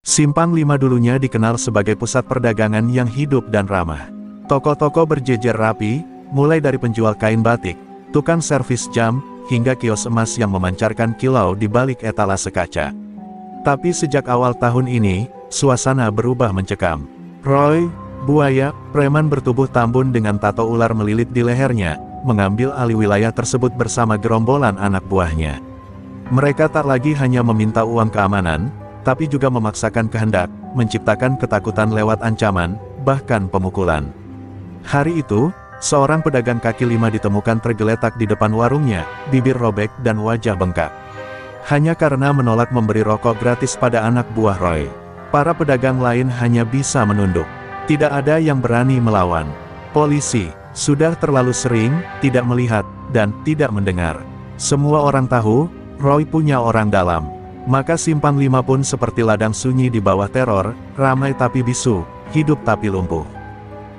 Simpang 5 dulunya dikenal sebagai pusat perdagangan yang hidup dan ramah. Toko-toko berjejer rapi, mulai dari penjual kain batik, tukang servis jam, hingga kios emas yang memancarkan kilau di balik etalase kaca. Tapi sejak awal tahun ini, suasana berubah mencekam. Roy, buaya, preman bertubuh tambun dengan tato ular melilit di lehernya, mengambil alih wilayah tersebut bersama gerombolan anak buahnya. Mereka tak lagi hanya meminta uang keamanan, tapi juga memaksakan kehendak, menciptakan ketakutan lewat ancaman, bahkan pemukulan. Hari itu, seorang pedagang kaki lima ditemukan tergeletak di depan warungnya, bibir robek dan wajah bengkak. Hanya karena menolak memberi rokok gratis pada anak buah Roy. Para pedagang lain hanya bisa menunduk. Tidak ada yang berani melawan. Polisi sudah terlalu sering tidak melihat dan tidak mendengar. Semua orang tahu, Roy punya orang dalam. Maka Simpang 5 pun seperti ladang sunyi di bawah teror, ramai tapi bisu, hidup tapi lumpuh.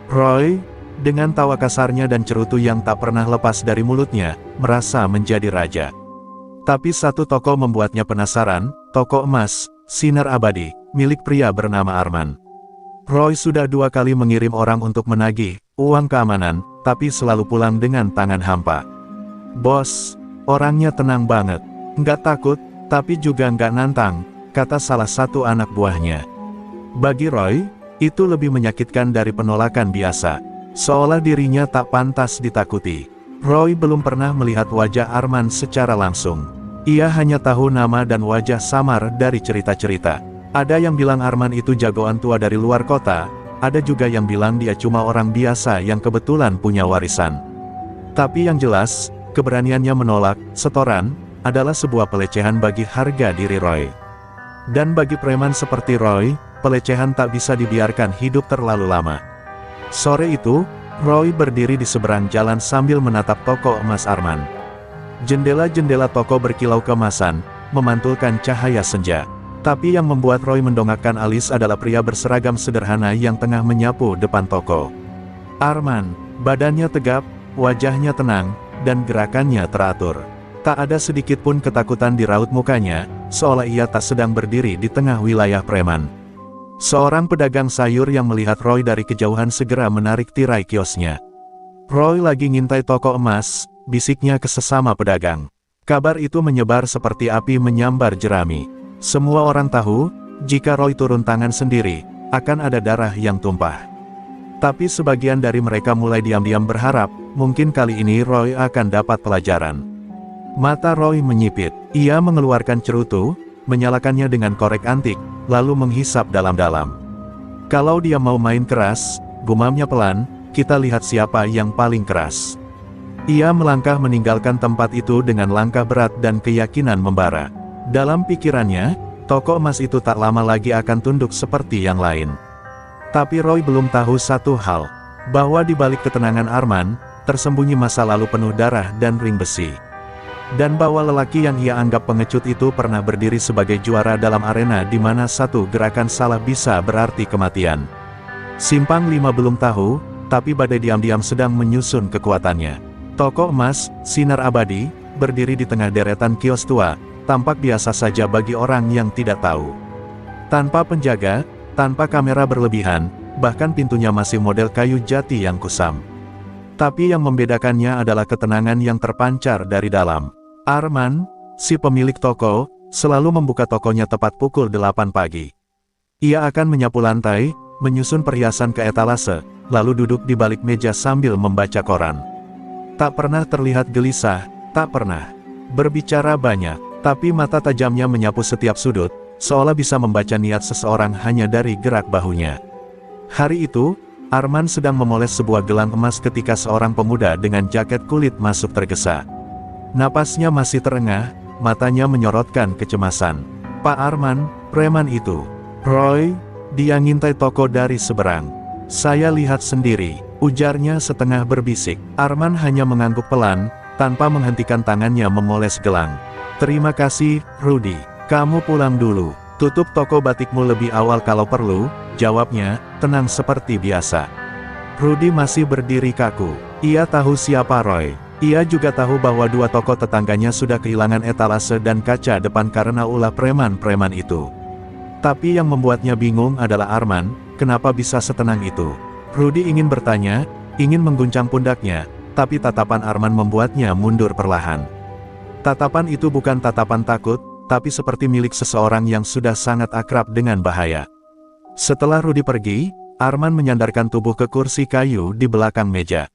Roy, dengan tawa kasarnya dan cerutu yang tak pernah lepas dari mulutnya, merasa menjadi raja. Tapi satu toko membuatnya penasaran, toko emas, sinar abadi, milik pria bernama Arman. Roy sudah 2 kali mengirim orang untuk menagih uang keamanan, tapi selalu pulang dengan tangan hampa. "Bos, orangnya tenang banget, nggak takut, tapi juga nggak nantang," kata salah satu anak buahnya. Bagi Roy, itu lebih menyakitkan dari penolakan biasa. Seolah dirinya tak pantas ditakuti. Roy belum pernah melihat wajah Arman secara langsung. Ia hanya tahu nama dan wajah samar dari cerita-cerita. Ada yang bilang Arman itu jagoan tua dari luar kota, ada juga yang bilang dia cuma orang biasa yang kebetulan punya warisan. Tapi yang jelas, keberaniannya menolak setoran adalah sebuah pelecehan bagi harga diri Roy. Dan bagi preman seperti Roy, pelecehan tak bisa dibiarkan hidup terlalu lama. Sore itu, Roy berdiri di seberang jalan sambil menatap toko emas Arman. Jendela-jendela toko berkilau keemasan, memantulkan cahaya senja. Tapi yang membuat Roy mendongakkan alis adalah pria berseragam sederhana yang tengah menyapu depan toko. Arman, badannya tegap, wajahnya tenang, dan gerakannya teratur. Tak ada sedikit pun ketakutan di raut mukanya, seolah ia tak sedang berdiri di tengah wilayah preman. Seorang pedagang sayur yang melihat Roy dari kejauhan segera menarik tirai kiosnya. "Roy lagi ngintai toko emas," bisiknya ke sesama pedagang. Kabar itu menyebar seperti api menyambar jerami. Semua orang tahu, jika Roy turun tangan sendiri, akan ada darah yang tumpah. Tapi sebagian dari mereka mulai diam-diam berharap, mungkin kali ini Roy akan dapat pelajaran. Mata Roy menyipit. Ia mengeluarkan cerutu, menyalakannya dengan korek antik, lalu menghisap dalam-dalam. "Kalau dia mau main keras," gumamnya pelan, "kita lihat siapa yang paling keras." Ia melangkah meninggalkan tempat itu dengan langkah berat dan keyakinan membara. Dalam pikirannya, toko emas itu tak lama lagi akan tunduk seperti yang lain. Tapi Roy belum tahu satu hal, bahwa di balik ketenangan Arman, tersembunyi masa lalu penuh darah dan ring besi. Dan bahwa lelaki yang ia anggap pengecut itu pernah berdiri sebagai juara dalam arena di mana satu gerakan salah bisa berarti kematian. Simpang 5 belum tahu, tapi badai diam-diam sedang menyusun kekuatannya. Toko emas, sinar abadi, berdiri di tengah deretan kios tua, tampak biasa saja bagi orang yang tidak tahu. Tanpa penjaga, tanpa kamera berlebihan, bahkan pintunya masih model kayu jati yang kusam. Tapi yang membedakannya adalah ketenangan yang terpancar dari dalam. Arman, si pemilik toko, selalu membuka tokonya tepat pukul 8 pagi. Ia akan menyapu lantai, menyusun perhiasan ke etalase, lalu duduk di balik meja sambil membaca koran. Tak pernah terlihat gelisah, tak pernah berbicara banyak, tapi mata tajamnya menyapu setiap sudut, seolah bisa membaca niat seseorang hanya dari gerak bahunya. Hari itu, Arman sedang memoles sebuah gelang emas ketika seorang pemuda dengan jaket kulit masuk tergesa. Napasnya masih terengah, matanya menyorotkan kecemasan. "Pak Arman, preman itu." "Roy, dia ngintai toko dari seberang. Saya lihat sendiri," ujarnya setengah berbisik. Arman hanya mengangguk pelan, tanpa menghentikan tangannya memoles gelang. "Terima kasih, Rudy. Kamu pulang dulu. Tutup toko batikmu lebih awal kalau perlu," jawabnya, tenang seperti biasa. Rudy masih berdiri kaku. Ia tahu siapa Roy. Ia juga tahu bahwa 2 toko tetangganya sudah kehilangan etalase dan kaca depan karena ulah preman-preman itu. Tapi yang membuatnya bingung adalah Arman, kenapa bisa setenang itu. Rudy ingin bertanya, ingin mengguncang pundaknya, tapi tatapan Arman membuatnya mundur perlahan. Tatapan itu bukan tatapan takut, tapi seperti milik seseorang yang sudah sangat akrab dengan bahaya. Setelah Rudy pergi, Arman menyandarkan tubuh ke kursi kayu di belakang meja.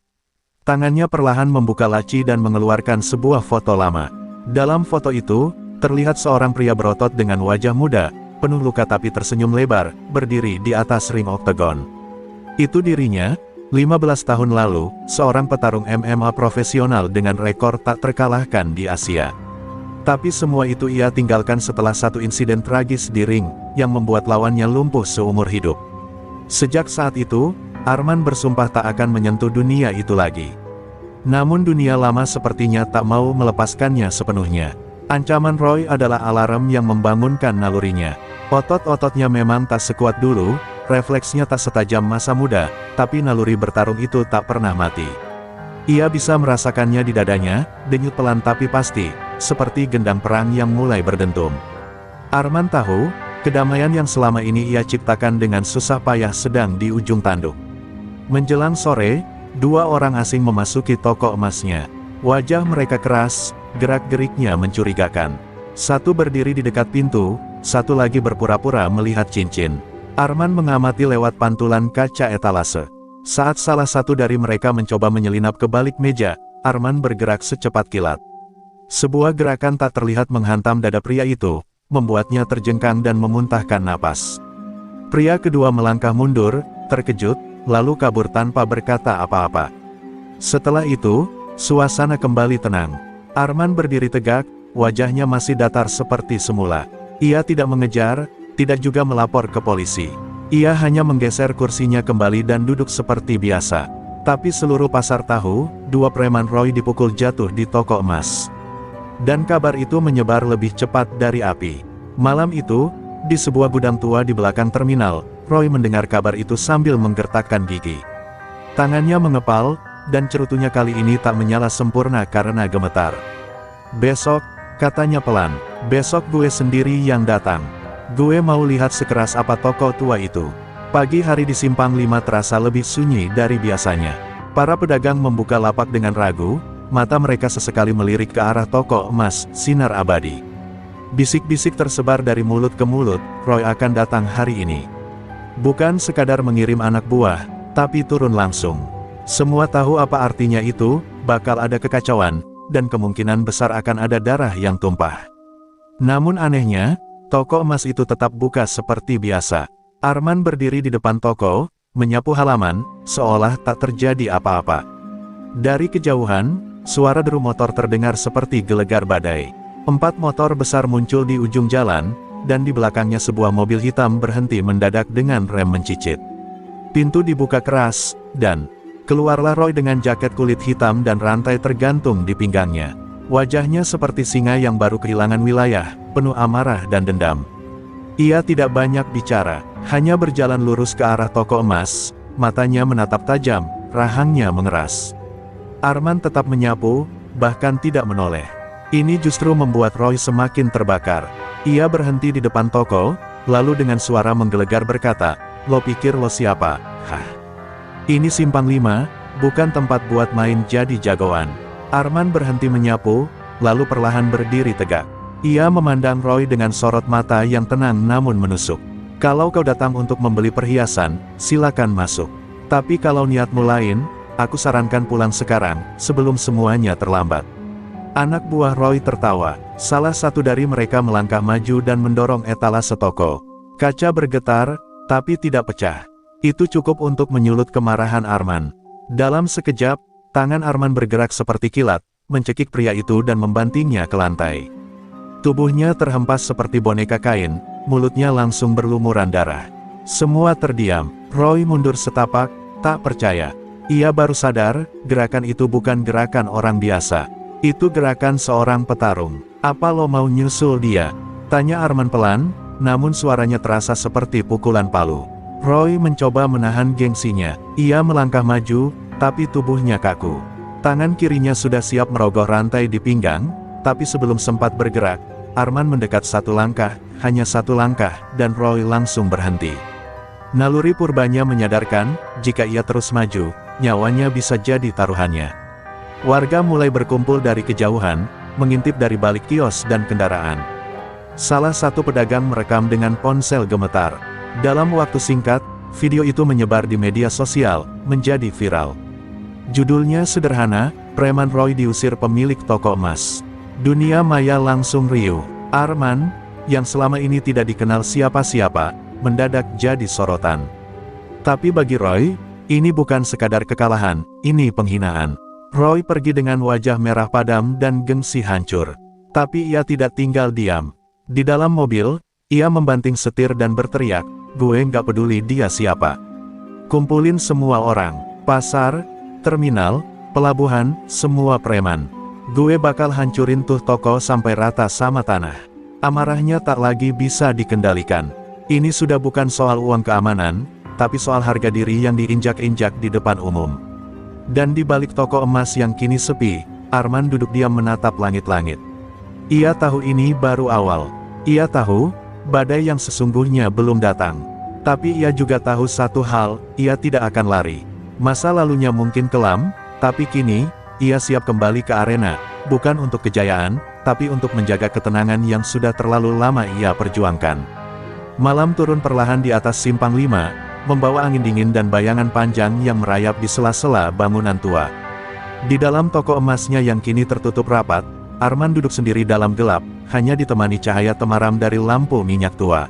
Tangannya perlahan membuka laci dan mengeluarkan sebuah foto lama. Dalam foto itu, terlihat seorang pria berotot dengan wajah muda, penuh luka tapi tersenyum lebar, berdiri di atas ring oktagon. Itu dirinya, 15 tahun lalu, seorang petarung MMA profesional dengan rekor tak terkalahkan di Asia. Tapi semua itu ia tinggalkan setelah satu insiden tragis di ring, yang membuat lawannya lumpuh seumur hidup. Sejak saat itu, Arman bersumpah tak akan menyentuh dunia itu lagi. Namun dunia lama sepertinya tak mau melepaskannya sepenuhnya. Ancaman Roy adalah alarm yang membangunkan nalurinya. Otot-ototnya memang tak sekuat dulu, refleksnya tak setajam masa muda, tapi naluri bertarung itu tak pernah mati. Ia bisa merasakannya di dadanya, denyut pelan tapi pasti, seperti gendang perang yang mulai berdentum. Arman tahu, kedamaian yang selama ini ia ciptakan dengan susah payah sedang di ujung tanduk. Menjelang sore, dua orang asing memasuki toko emasnya. Wajah mereka keras, gerak-geriknya mencurigakan. Satu berdiri di dekat pintu, satu lagi berpura-pura melihat cincin. Arman mengamati lewat pantulan kaca etalase. Saat salah satu dari mereka mencoba menyelinap ke balik meja, Arman bergerak secepat kilat. Sebuah gerakan tak terlihat menghantam dada pria itu, membuatnya terjengkang dan memuntahkan napas. Pria kedua melangkah mundur, terkejut, lalu kabur tanpa berkata apa-apa. Setelah itu, suasana kembali tenang. Arman berdiri tegak, wajahnya masih datar seperti semula. Ia tidak mengejar, tidak juga melapor ke polisi. Ia hanya menggeser kursinya kembali dan duduk seperti biasa. Tapi seluruh pasar tahu, dua preman Roy dipukul jatuh di toko emas. Dan kabar itu menyebar lebih cepat dari api. Malam itu, di sebuah gudang tua di belakang terminal, Roy mendengar kabar itu sambil menggertakkan gigi. Tangannya mengepal, dan cerutunya kali ini tak menyala sempurna karena gemetar. "Besok," katanya pelan, "besok gue sendiri yang datang. Gue mau lihat sekeras apa toko tua itu." Pagi hari di Simpang 5 terasa lebih sunyi dari biasanya. Para pedagang membuka lapak dengan ragu, mata mereka sesekali melirik ke arah toko emas sinar abadi. Bisik-bisik tersebar dari mulut ke mulut, Roy akan datang hari ini. Bukan sekadar mengirim anak buah, tapi turun langsung. Semua tahu apa artinya itu, bakal ada kekacauan, dan kemungkinan besar akan ada darah yang tumpah. Namun anehnya, toko emas itu tetap buka seperti biasa. Arman berdiri di depan toko, menyapu halaman, seolah tak terjadi apa-apa. Dari kejauhan, suara deru motor terdengar seperti gelegar badai. 4 motor besar muncul di ujung jalan, dan di belakangnya sebuah mobil hitam berhenti mendadak dengan rem mencicit. Pintu dibuka keras, dan keluarlah Roy dengan jaket kulit hitam dan rantai tergantung di pinggangnya. Wajahnya seperti singa yang baru kehilangan wilayah, penuh amarah dan dendam. Ia tidak banyak bicara, hanya berjalan lurus ke arah toko emas, matanya menatap tajam, rahangnya mengeras. Arman tetap menyapu, bahkan tidak menoleh. Ini justru membuat Roy semakin terbakar. Ia berhenti di depan toko, lalu dengan suara menggelegar berkata, "Lo pikir lo siapa? Hah? Ini Simpang 5, bukan tempat buat main jadi jagoan." Arman berhenti menyapu, lalu perlahan berdiri tegak. Ia memandang Roy dengan sorot mata yang tenang namun menusuk. "Kalau kau datang untuk membeli perhiasan, silakan masuk. Tapi kalau niatmu lain, aku sarankan pulang sekarang, sebelum semuanya terlambat." Anak buah Roy tertawa. Salah satu dari mereka melangkah maju dan mendorong etalase toko. Kaca bergetar, tapi tidak pecah. Itu cukup untuk menyulut kemarahan Arman. Dalam sekejap, tangan Arman bergerak seperti kilat, mencekik pria itu dan membantingnya ke lantai. Tubuhnya terhempas seperti boneka kain, mulutnya langsung berlumuran darah. Semua terdiam. Roy mundur setapak, tak percaya. Ia baru sadar, gerakan itu bukan gerakan orang biasa. Itu gerakan seorang petarung. "Apa lo mau nyusul dia?" tanya Arman pelan, namun suaranya terasa seperti pukulan palu. Roy mencoba menahan gengsinya. Ia melangkah maju, tapi tubuhnya kaku. Tangan kirinya sudah siap merogoh rantai di pinggang, tapi sebelum sempat bergerak, Arman mendekat satu langkah, hanya satu langkah, dan Roy langsung berhenti. Naluri purbanya menyadarkan, jika ia terus maju, nyawanya bisa jadi taruhannya. Warga mulai berkumpul dari kejauhan, mengintip dari balik kios dan kendaraan. Salah satu pedagang merekam dengan ponsel gemetar. Dalam waktu singkat, video itu menyebar di media sosial, menjadi viral. Judulnya sederhana, Preman Roy diusir pemilik toko emas. Dunia maya langsung riuh. Arman, yang selama ini tidak dikenal siapa-siapa, mendadak jadi sorotan. Tapi bagi Roy, ini bukan sekadar kekalahan, ini penghinaan. Roy pergi dengan wajah merah padam dan gengsi hancur. Tapi ia tidak tinggal diam. Di dalam mobil, ia membanting setir dan berteriak, "Gue nggak peduli dia siapa. Kumpulin semua orang, pasar, terminal, pelabuhan, semua preman. Gue bakal hancurin tuh toko sampai rata sama tanah." Amarahnya tak lagi bisa dikendalikan. Ini sudah bukan soal uang keamanan, tapi soal harga diri yang diinjak-injak di depan umum. Dan di balik toko emas yang kini sepi, Arman duduk diam menatap langit-langit. Ia tahu ini baru awal. Ia tahu, badai yang sesungguhnya belum datang. Tapi ia juga tahu satu hal, ia tidak akan lari. Masa lalunya mungkin kelam, tapi kini, ia siap kembali ke arena, bukan untuk kejayaan, tapi untuk menjaga ketenangan yang sudah terlalu lama ia perjuangkan. Malam turun perlahan di atas Simpang 5, membawa angin dingin dan bayangan panjang yang merayap di sela-sela bangunan tua. Di dalam toko emasnya yang kini tertutup rapat, Arman duduk sendiri dalam gelap, hanya ditemani cahaya temaram dari lampu minyak tua.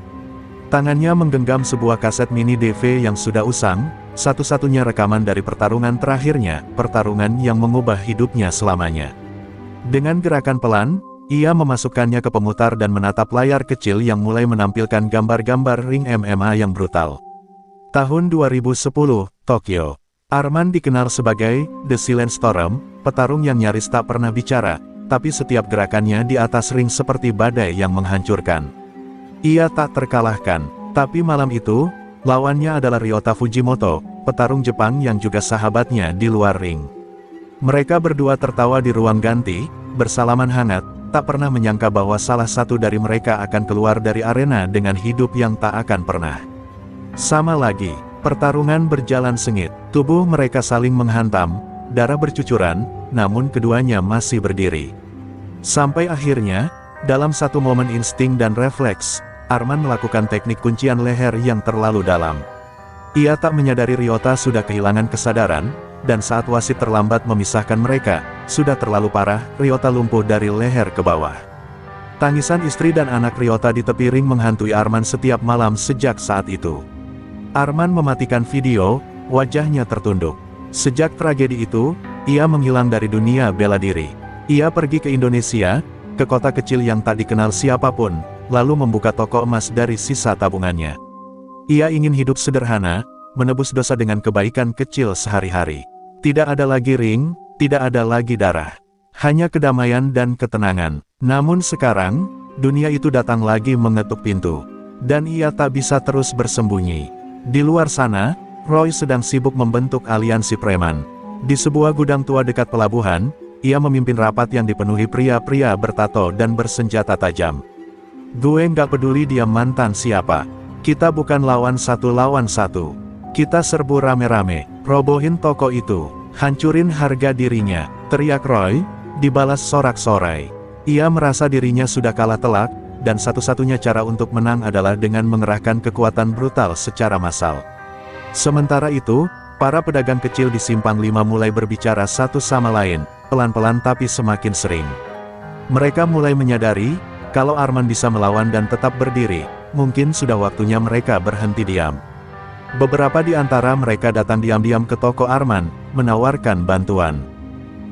Tangannya menggenggam sebuah kaset mini DV yang sudah usang, satu-satunya rekaman dari pertarungan terakhirnya, pertarungan yang mengubah hidupnya selamanya. Dengan gerakan pelan, ia memasukkannya ke pemutar dan menatap layar kecil yang mulai menampilkan gambar-gambar ring MMA yang brutal. Tahun 2010, Tokyo. Arman dikenal sebagai The Silent Storm, petarung yang nyaris tak pernah bicara, tapi setiap gerakannya di atas ring seperti badai yang menghancurkan. Ia tak terkalahkan, tapi malam itu, lawannya adalah Ryota Fujimoto, petarung Jepang yang juga sahabatnya di luar ring. Mereka berdua tertawa di ruang ganti, bersalaman hangat, tak pernah menyangka bahwa salah satu dari mereka akan keluar dari arena dengan hidup yang tak akan pernah. Sama lagi, pertarungan berjalan sengit, tubuh mereka saling menghantam, darah bercucuran, namun keduanya masih berdiri. Sampai akhirnya, dalam satu momen insting dan refleks, Arman melakukan teknik kuncian leher yang terlalu dalam. Ia tak menyadari Ryota sudah kehilangan kesadaran, dan saat wasit terlambat memisahkan mereka, sudah terlalu parah, Ryota lumpuh dari leher ke bawah. Tangisan istri dan anak Ryota di tepi ring menghantui Arman setiap malam sejak saat itu. Arman mematikan video, wajahnya tertunduk. Sejak tragedi itu, ia menghilang dari dunia bela diri. Ia pergi ke Indonesia, ke kota kecil yang tak dikenal siapapun, lalu membuka toko emas dari sisa tabungannya. Ia ingin hidup sederhana, menebus dosa dengan kebaikan kecil sehari-hari. Tidak ada lagi ring, tidak ada lagi darah. Hanya kedamaian dan ketenangan. Namun sekarang, dunia itu datang lagi mengetuk pintu. Dan ia tak bisa terus bersembunyi. Di luar sana, Roy sedang sibuk membentuk aliansi preman. Di sebuah gudang tua dekat pelabuhan, ia memimpin rapat yang dipenuhi pria-pria bertato dan bersenjata tajam. "Gue nggak peduli dia mantan siapa. Kita bukan lawan satu. Kita serbu rame-rame, robohin toko itu, hancurin harga dirinya," teriak Roy, dibalas sorak-sorai. Ia merasa dirinya sudah kalah telak, dan satu-satunya cara untuk menang adalah dengan mengerahkan kekuatan brutal secara massal. Sementara itu, para pedagang kecil di Simpang 5 mulai berbicara satu sama lain, pelan-pelan tapi semakin sering. Mereka mulai menyadari, kalau Arman bisa melawan dan tetap berdiri, mungkin sudah waktunya mereka berhenti diam. Beberapa di antara mereka datang diam-diam ke toko Arman, menawarkan bantuan.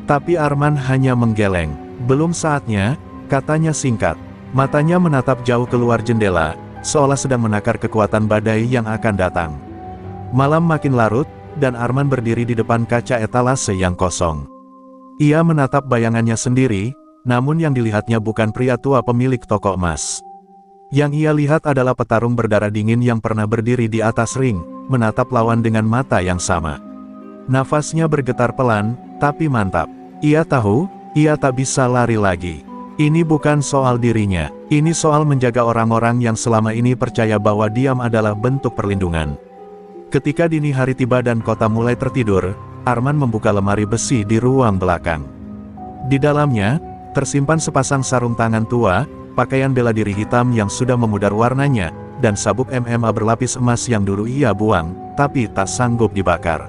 Tapi Arman hanya menggeleng. "Belum saatnya," katanya singkat. Matanya menatap jauh keluar jendela, seolah sedang menakar kekuatan badai yang akan datang. Malam makin larut, dan Arman berdiri di depan kaca etalase yang kosong. Ia menatap bayangannya sendiri, namun yang dilihatnya bukan pria tua pemilik toko emas. Yang ia lihat adalah petarung berdarah dingin yang pernah berdiri di atas ring, menatap lawan dengan mata yang sama. Nafasnya bergetar pelan, tapi mantap. Ia tahu, ia tak bisa lari lagi. Ini bukan soal dirinya, ini soal menjaga orang-orang yang selama ini percaya bahwa diam adalah bentuk perlindungan. Ketika dini hari tiba dan kota mulai tertidur, Arman membuka lemari besi di ruang belakang. Di dalamnya, tersimpan sepasang sarung tangan tua, pakaian bela diri hitam yang sudah memudar warnanya, dan sabuk MMA berlapis emas yang dulu ia buang, tapi tak sanggup dibakar.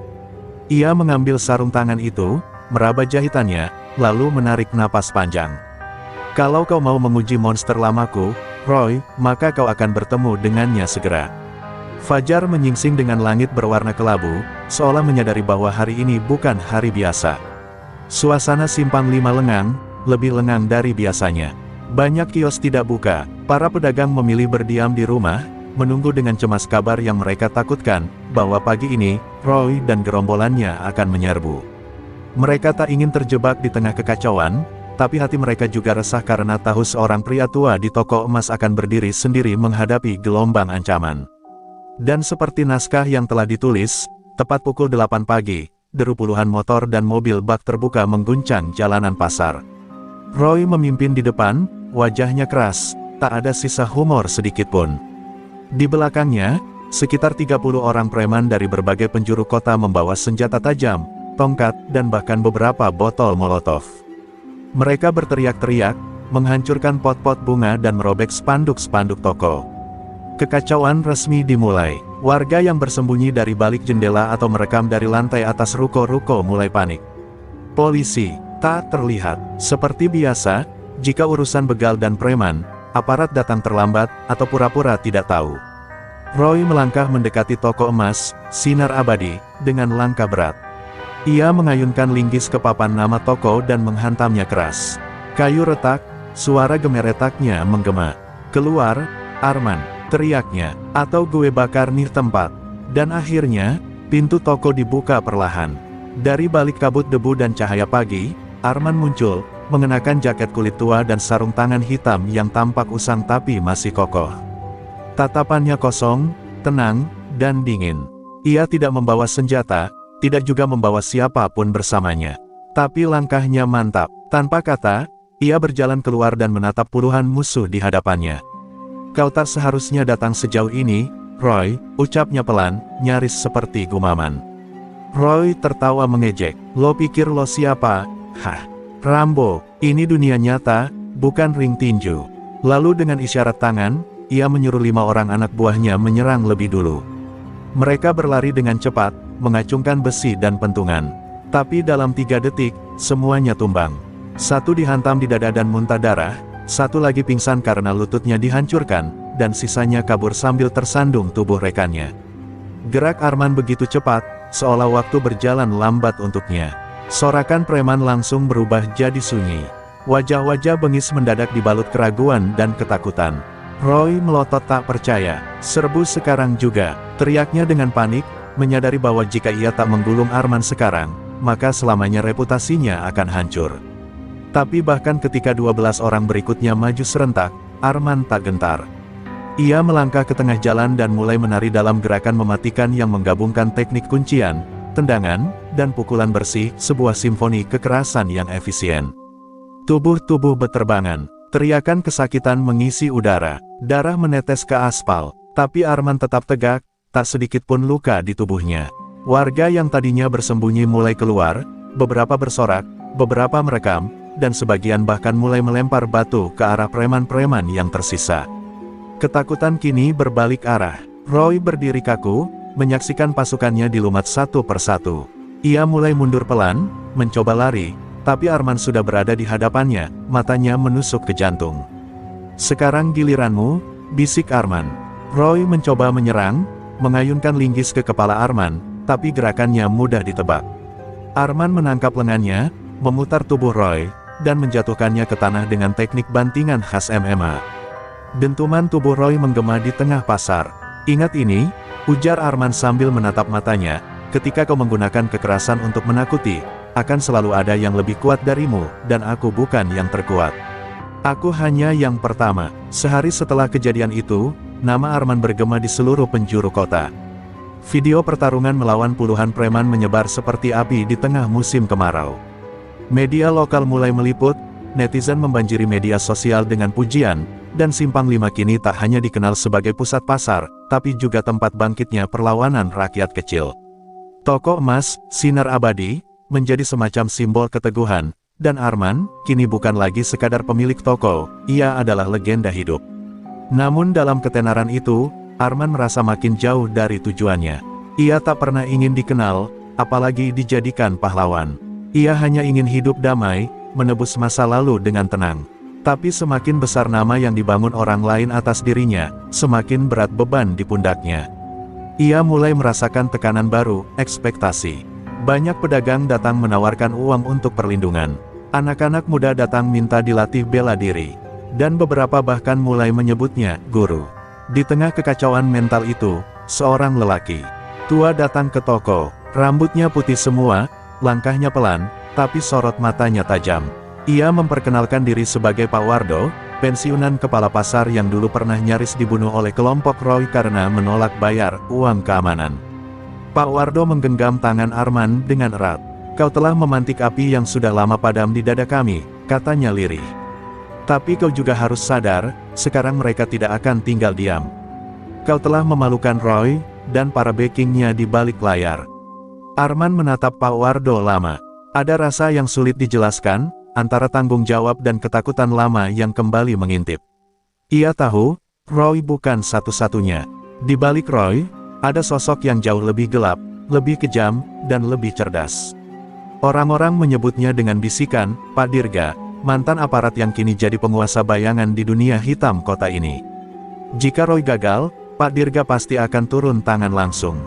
Ia mengambil sarung tangan itu, meraba jahitannya, lalu menarik napas panjang. Kalau kau mau menguji monster lamaku, Roy, maka kau akan bertemu dengannya segera. Fajar menyingsing dengan langit berwarna kelabu, seolah menyadari bahwa hari ini bukan hari biasa. Suasana simpang 5 lengang, lebih lengang dari biasanya. Banyak kios tidak buka, para pedagang memilih berdiam di rumah, menunggu dengan cemas kabar yang mereka takutkan, bahwa pagi ini, Roy dan gerombolannya akan menyerbu. Mereka tak ingin terjebak di tengah kekacauan, tapi hati mereka juga resah karena tahu seorang pria tua di toko emas akan berdiri sendiri menghadapi gelombang ancaman. Dan seperti naskah yang telah ditulis, tepat pukul 8 pagi, deru puluhan motor dan mobil bak terbuka mengguncang jalanan pasar. Roy memimpin di depan, wajahnya keras, tak ada sisa humor sedikitpun. Di belakangnya, sekitar 30 orang preman dari berbagai penjuru kota membawa senjata tajam, tongkat, dan bahkan beberapa botol molotov. Mereka berteriak-teriak, menghancurkan pot-pot bunga dan merobek spanduk-spanduk toko. Kekacauan resmi dimulai. Warga yang bersembunyi dari balik jendela atau merekam dari lantai atas ruko-ruko mulai panik. Polisi tak terlihat. Seperti biasa, jika urusan begal dan preman, aparat datang terlambat atau pura-pura tidak tahu. Roy melangkah mendekati toko emas, sinar abadi, dengan langkah berat. Ia mengayunkan linggis ke papan nama toko dan menghantamnya keras. Kayu retak, suara gemeretaknya menggema. Keluar, Arman, teriaknya, atau gue bakar nih tempat. Dan akhirnya, pintu toko dibuka perlahan. Dari balik kabut debu dan cahaya pagi, Arman muncul, mengenakan jaket kulit tua dan sarung tangan hitam yang tampak usang tapi masih kokoh. Tatapannya kosong, tenang, dan dingin. Ia tidak membawa senjata, tidak juga membawa siapapun bersamanya. Tapi langkahnya mantap. Tanpa kata, ia berjalan keluar dan menatap puluhan musuh di hadapannya. Kau tak seharusnya datang sejauh ini, Roy, ucapnya pelan, nyaris seperti gumaman. Roy tertawa mengejek. Lo pikir lo siapa? Hah, Rambo, ini dunia nyata, bukan ring tinju. Lalu dengan isyarat tangan, ia menyuruh 5 orang anak buahnya menyerang lebih dulu. Mereka berlari dengan cepat, mengacungkan besi dan pentungan. Tapi dalam 3 detik, semuanya tumbang. Satu dihantam di dada dan muntah darah, satu lagi pingsan karena lututnya dihancurkan, dan sisanya kabur sambil tersandung tubuh rekannya. Gerak Arman begitu cepat, seolah waktu berjalan lambat untuknya. Sorakan preman langsung berubah jadi sunyi. Wajah-wajah bengis mendadak dibalut keraguan dan ketakutan. Roy melotot tak percaya. Serbu sekarang juga, teriaknya dengan panik, menyadari bahwa jika ia tak menggulung Arman sekarang, maka selamanya reputasinya akan hancur. Tapi bahkan ketika 12 orang berikutnya maju serentak, Arman tak gentar. Ia melangkah ke tengah jalan dan mulai menari dalam gerakan mematikan yang menggabungkan teknik kuncian, tendangan, dan pukulan bersih, sebuah simfoni kekerasan yang efisien. Tubuh-tubuh beterbangan, teriakan kesakitan mengisi udara, darah menetes ke aspal, tapi Arman tetap tegak, tak sedikit pun luka di tubuhnya. Warga yang tadinya bersembunyi mulai keluar, beberapa bersorak, beberapa merekam, dan sebagian bahkan mulai melempar batu ke arah preman-preman yang tersisa. Ketakutan kini berbalik arah. Roy berdiri kaku, menyaksikan pasukannya dilumat satu persatu. Ia mulai mundur pelan, mencoba lari, tapi Arman sudah berada di hadapannya, matanya menusuk ke jantung. Sekarang giliranmu, bisik Arman. Roy mencoba menyerang, mengayunkan linggis ke kepala Arman, tapi gerakannya mudah ditebak. Arman menangkap lengannya, memutar tubuh Roy, dan menjatuhkannya ke tanah dengan teknik bantingan khas MMA. Dentuman tubuh Roy menggema di tengah pasar. Ingat ini, ujar Arman sambil menatap matanya, ketika kau menggunakan kekerasan untuk menakuti, akan selalu ada yang lebih kuat darimu, dan aku bukan yang terkuat. Aku hanya yang pertama. Sehari setelah kejadian itu, nama Arman bergema di seluruh penjuru kota. Video pertarungan melawan puluhan preman menyebar seperti api di tengah musim kemarau. Media lokal mulai meliput, netizen membanjiri media sosial dengan pujian, dan Simpang 5 kini tak hanya dikenal sebagai pusat pasar, tapi juga tempat bangkitnya perlawanan rakyat kecil. Toko emas, sinar abadi, menjadi semacam simbol keteguhan, dan Arman, kini bukan lagi sekadar pemilik toko, ia adalah legenda hidup. Namun dalam ketenaran itu, Arman merasa makin jauh dari tujuannya. Ia tak pernah ingin dikenal, apalagi dijadikan pahlawan. Ia hanya ingin hidup damai, menebus masa lalu dengan tenang. Tapi semakin besar nama yang dibangun orang lain atas dirinya, semakin berat beban di pundaknya. Ia mulai merasakan tekanan baru, ekspektasi. Banyak pedagang datang menawarkan uang untuk perlindungan. Anak-anak muda datang minta dilatih bela diri. Dan beberapa bahkan mulai menyebutnya guru. Di tengah kekacauan mental itu, seorang lelaki tua datang ke toko. Rambutnya putih semua, langkahnya pelan, tapi sorot matanya tajam. Ia memperkenalkan diri sebagai Pak Wardo, pensiunan kepala pasar yang dulu pernah nyaris dibunuh oleh kelompok Roy karena menolak bayar uang keamanan. Pak Wardo menggenggam tangan Arman dengan erat. "Kau telah memantik api yang sudah lama padam di dada kami," katanya lirih. "Tapi kau juga harus sadar, sekarang mereka tidak akan tinggal diam. Kau telah memalukan Roy, dan para backingnya di balik layar." Arman menatap Pak Wardo lama. Ada rasa yang sulit dijelaskan, antara tanggung jawab dan ketakutan lama yang kembali mengintip. Ia tahu, Roy bukan satu-satunya. Di balik Roy, ada sosok yang jauh lebih gelap, lebih kejam, dan lebih cerdas. Orang-orang menyebutnya dengan bisikan, Pak Dirga, mantan aparat yang kini jadi penguasa bayangan di dunia hitam kota ini. Jika Roy gagal, Pak Dirga pasti akan turun tangan langsung.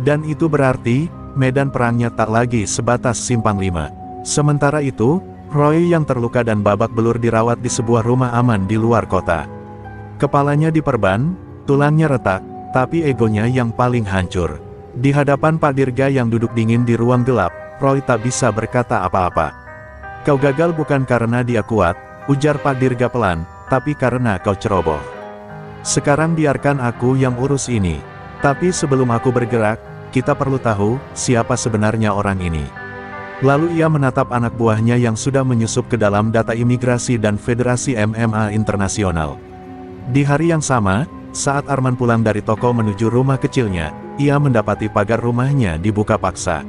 Dan itu berarti, medan perangnya tak lagi sebatas Simpang 5. Sementara itu, Roy yang terluka dan babak belur dirawat di sebuah rumah aman di luar kota. Kepalanya diperban, tulangnya retak, tapi egonya yang paling hancur. Di hadapan Pak Dirga yang duduk dingin di ruang gelap, Roy tak bisa berkata apa-apa. "Kau gagal bukan karena dia kuat," ujar Pak Dirga pelan, "tapi karena kau ceroboh. Sekarang biarkan aku yang urus ini. Tapi sebelum aku bergerak, kita perlu tahu, siapa sebenarnya orang ini." Lalu ia menatap anak buahnya yang sudah menyusup ke dalam data imigrasi dan Federasi MMA Internasional. Di hari yang sama, saat Arman pulang dari toko menuju rumah kecilnya, ia mendapati pagar rumahnya dibuka paksa.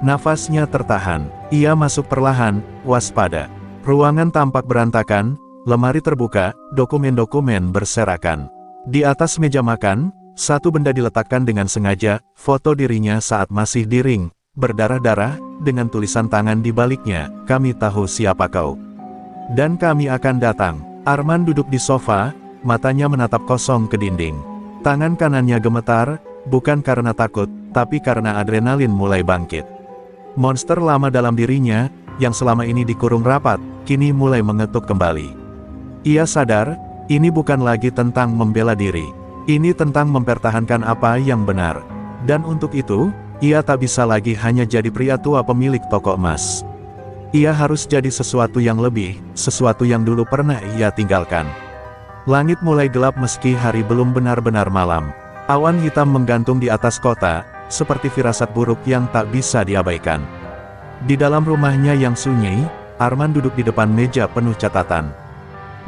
Nafasnya tertahan, ia masuk perlahan, waspada. Ruangan tampak berantakan, lemari terbuka, dokumen-dokumen berserakan. Di atas meja makan, satu benda diletakkan dengan sengaja, foto dirinya saat masih di ring, berdarah-darah, dengan tulisan tangan di baliknya, "Kami tahu siapa kau. Dan kami akan datang." Arman duduk di sofa, matanya menatap kosong ke dinding. Tangan kanannya gemetar, bukan karena takut, tapi karena adrenalin mulai bangkit. Monster lama dalam dirinya, yang selama ini dikurung rapat, kini mulai mengetuk kembali. Ia sadar, ini bukan lagi tentang membela diri. Ini tentang mempertahankan apa yang benar. Dan untuk itu, ia tak bisa lagi hanya jadi pria tua pemilik toko emas. Ia harus jadi sesuatu yang lebih, sesuatu yang dulu pernah ia tinggalkan. Langit mulai gelap meski hari belum benar-benar malam. Awan hitam menggantung di atas kota, seperti firasat buruk yang tak bisa diabaikan. Di dalam rumahnya yang sunyi, Arman duduk di depan meja penuh catatan.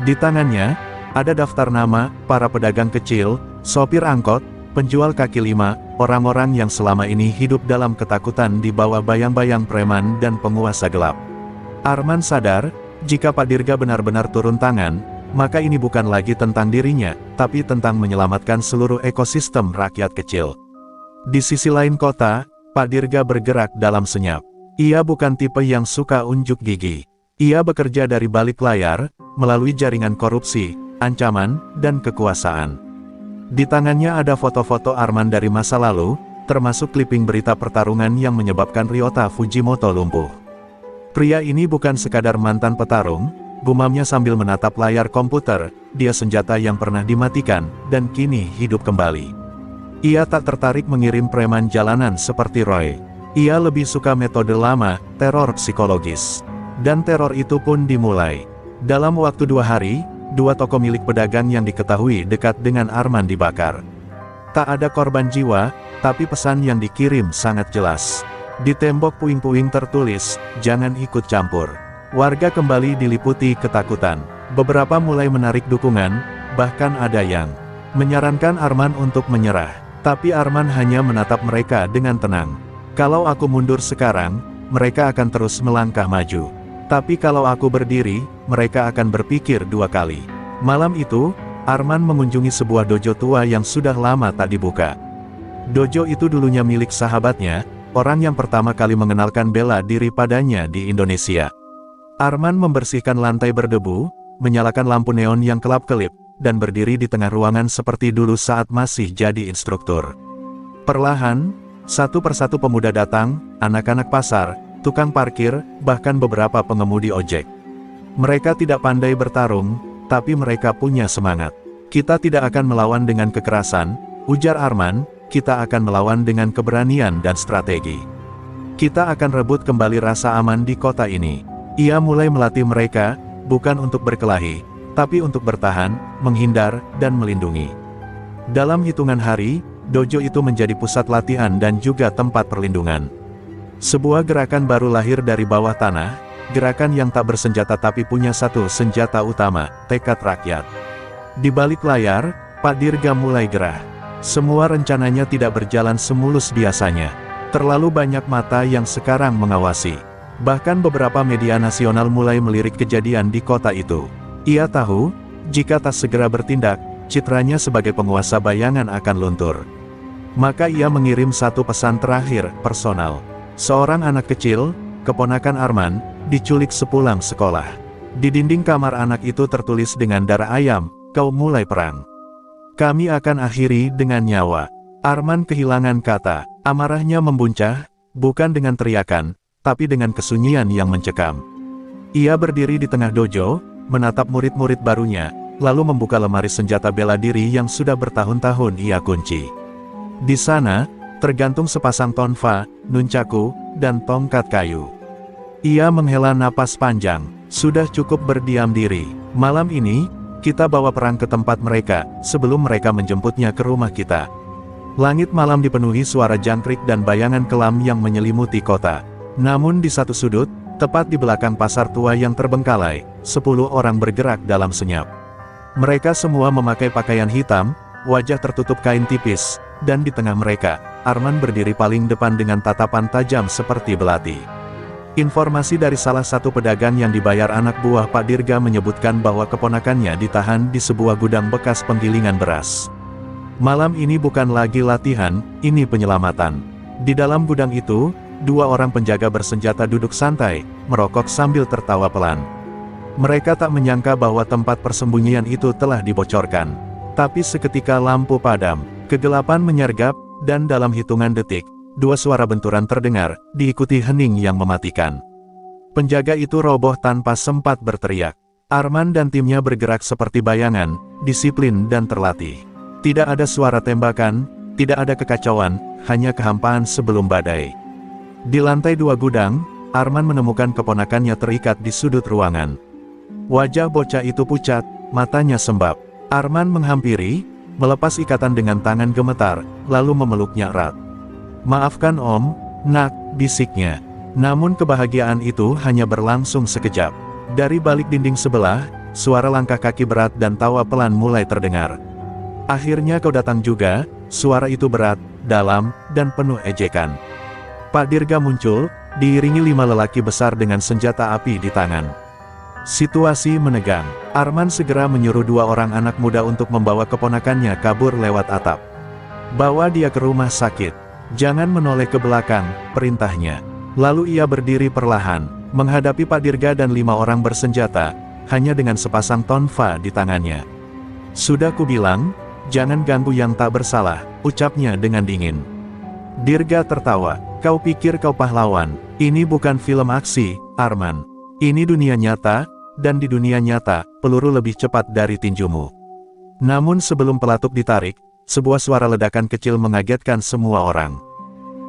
Di tangannya, ada daftar nama, para pedagang kecil, sopir angkot, penjual kaki lima, orang-orang yang selama ini hidup dalam ketakutan di bawah bayang-bayang preman dan penguasa gelap. Arman sadar, jika Pak Dirga benar-benar turun tangan, maka ini bukan lagi tentang dirinya, tapi tentang menyelamatkan seluruh ekosistem rakyat kecil. Di sisi lain kota, Pak Dirga bergerak dalam senyap. Ia bukan tipe yang suka unjuk gigi. Ia bekerja dari balik layar, melalui jaringan korupsi, ancaman, dan kekuasaan. Di tangannya ada foto-foto Arman dari masa lalu, termasuk kliping berita pertarungan yang menyebabkan Ryota Fujimoto lumpuh. Pria ini bukan sekadar mantan petarung, gumamnya sambil menatap layar komputer, dia senjata yang pernah dimatikan, dan kini hidup kembali. Ia tak tertarik mengirim preman jalanan seperti Roy. Ia lebih suka metode lama, teror psikologis. Dan teror itu pun dimulai. Dalam waktu 2 hari, 2 toko milik pedagang yang diketahui dekat dengan Arman dibakar. Tak ada korban jiwa, tapi pesan yang dikirim sangat jelas. Di tembok puing-puing tertulis, "Jangan ikut campur." Warga kembali diliputi ketakutan. Beberapa mulai menarik dukungan, bahkan ada yang menyarankan Arman untuk menyerah. Tapi Arman hanya menatap mereka dengan tenang. Kalau aku mundur sekarang, mereka akan terus melangkah maju. Tapi kalau aku berdiri, mereka akan berpikir dua kali. Malam itu, Arman mengunjungi sebuah dojo tua yang sudah lama tak dibuka. Dojo itu dulunya milik sahabatnya, orang yang pertama kali mengenalkan bela diri padanya di Indonesia. Arman membersihkan lantai berdebu, menyalakan lampu neon yang kelap-kelip, dan berdiri di tengah ruangan seperti dulu saat masih jadi instruktur. Perlahan, satu persatu pemuda datang, anak-anak pasar, tukang parkir, bahkan beberapa pengemudi ojek. Mereka tidak pandai bertarung, tapi mereka punya semangat. Kita tidak akan melawan dengan kekerasan, ujar Arman, kita akan melawan dengan keberanian dan strategi. Kita akan rebut kembali rasa aman di kota ini. Ia mulai melatih mereka, bukan untuk berkelahi, tapi untuk bertahan, menghindar, dan melindungi. Dalam hitungan hari, dojo itu menjadi pusat latihan dan juga tempat perlindungan. Sebuah gerakan baru lahir dari bawah tanah, gerakan yang tak bersenjata tapi punya satu senjata utama, tekad rakyat. Di balik layar, Pak Dirga mulai gerah. Semua rencananya tidak berjalan semulus biasanya. Terlalu banyak mata yang sekarang mengawasi. Bahkan beberapa media nasional mulai melirik kejadian di kota itu. Ia tahu, jika tak segera bertindak, citranya sebagai penguasa bayangan akan luntur. Maka ia mengirim satu pesan terakhir, personal. Seorang anak kecil, keponakan Arman, diculik sepulang sekolah. Di dinding kamar anak itu tertulis dengan darah ayam, kau mulai perang. Kami akan akhiri dengan nyawa. Arman kehilangan kata, amarahnya membuncah, bukan dengan teriakan, tapi dengan kesunyian yang mencekam. Ia berdiri di tengah dojo, menatap murid-murid barunya, lalu membuka lemari senjata bela diri yang sudah bertahun-tahun ia kunci. Di sana, tergantung sepasang tonfa, nuncaku, dan tongkat kayu. Ia menghela napas panjang, sudah cukup berdiam diri. Malam ini, kita bawa perang ke tempat mereka, sebelum mereka menjemputnya ke rumah kita. Langit malam dipenuhi suara jangkrik dan bayangan kelam yang menyelimuti kota. Namun di satu sudut, tepat di belakang pasar tua yang terbengkalai, 10 orang bergerak dalam senyap. Mereka semua memakai pakaian hitam, wajah tertutup kain tipis, dan di tengah mereka, Arman berdiri paling depan dengan tatapan tajam seperti belati. Informasi dari salah satu pedagang yang dibayar anak buah Pak Dirga menyebutkan bahwa keponakannya ditahan di sebuah gudang bekas penggilingan beras. Malam ini bukan lagi latihan, ini penyelamatan. Di dalam gudang itu, 2 orang penjaga bersenjata duduk santai, merokok sambil tertawa pelan. Mereka tak menyangka bahwa tempat persembunyian itu telah dibocorkan. Tapi seketika lampu padam, kegelapan menyergap, dan dalam hitungan detik, 2 suara benturan terdengar, diikuti hening yang mematikan. Penjaga itu roboh tanpa sempat berteriak. Arman dan timnya bergerak seperti bayangan, disiplin dan terlatih. Tidak ada suara tembakan, tidak ada kekacauan, hanya kehampaan sebelum badai. Di lantai 2 gudang, Arman menemukan keponakannya terikat di sudut ruangan. Wajah bocah itu pucat, matanya sembab. Arman menghampiri, melepas ikatan dengan tangan gemetar, lalu memeluknya erat. Maafkan Om, nak, bisiknya. Namun kebahagiaan itu hanya berlangsung sekejap. Dari balik dinding sebelah, suara langkah kaki berat dan tawa pelan mulai terdengar. Akhirnya kau datang juga, suara itu berat, dalam, dan penuh ejekan. Pak Dirga muncul, diiringi 5 lelaki besar dengan senjata api di tangan. Situasi menegang. Arman segera menyuruh 2 orang anak muda untuk membawa keponakannya kabur lewat atap. Bawa dia ke rumah sakit. Jangan menoleh ke belakang, perintahnya. Lalu ia berdiri perlahan, menghadapi Pak Dirga dan 5 orang bersenjata, hanya dengan sepasang tonfa di tangannya. Sudah kubilang, jangan ganggu yang tak bersalah, ucapnya dengan dingin. Dirga tertawa. Kau pikir kau pahlawan? Ini bukan film aksi, Arman. Ini dunia nyata, dan di dunia nyata, peluru lebih cepat dari tinjumu. Namun sebelum pelatuk ditarik, sebuah suara ledakan kecil mengagetkan semua orang.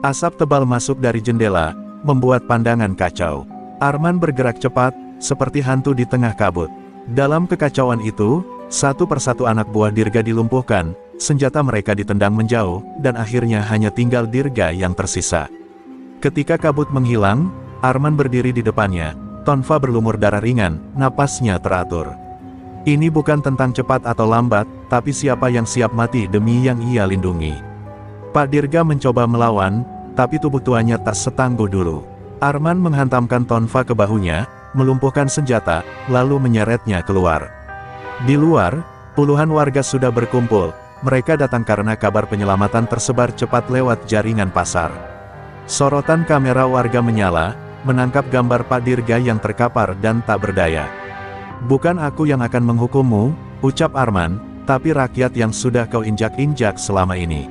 Asap tebal masuk dari jendela, membuat pandangan kacau. Arman bergerak cepat, seperti hantu di tengah kabut. Dalam kekacauan itu, satu persatu anak buah Dirga dilumpuhkan, senjata mereka ditendang menjauh, dan akhirnya hanya tinggal Dirga yang tersisa. Ketika kabut menghilang, Arman berdiri di depannya, Tonfa berlumur darah ringan, napasnya teratur. Ini bukan tentang cepat atau lambat, tapi siapa yang siap mati demi yang ia lindungi. Pak Dirga mencoba melawan, tapi tubuh tuanya tak setangguh dulu. Arman menghantamkan Tonfa ke bahunya, melumpuhkan senjata, lalu menyeretnya keluar. Di luar, puluhan warga sudah berkumpul. Mereka datang karena kabar penyelamatan tersebar cepat lewat jaringan pasar. Sorotan kamera warga menyala, menangkap gambar Pak Dirga yang terkapar dan tak berdaya. "Bukan aku yang akan menghukummu," ucap Arman, "tapi rakyat yang sudah kau injak-injak selama ini."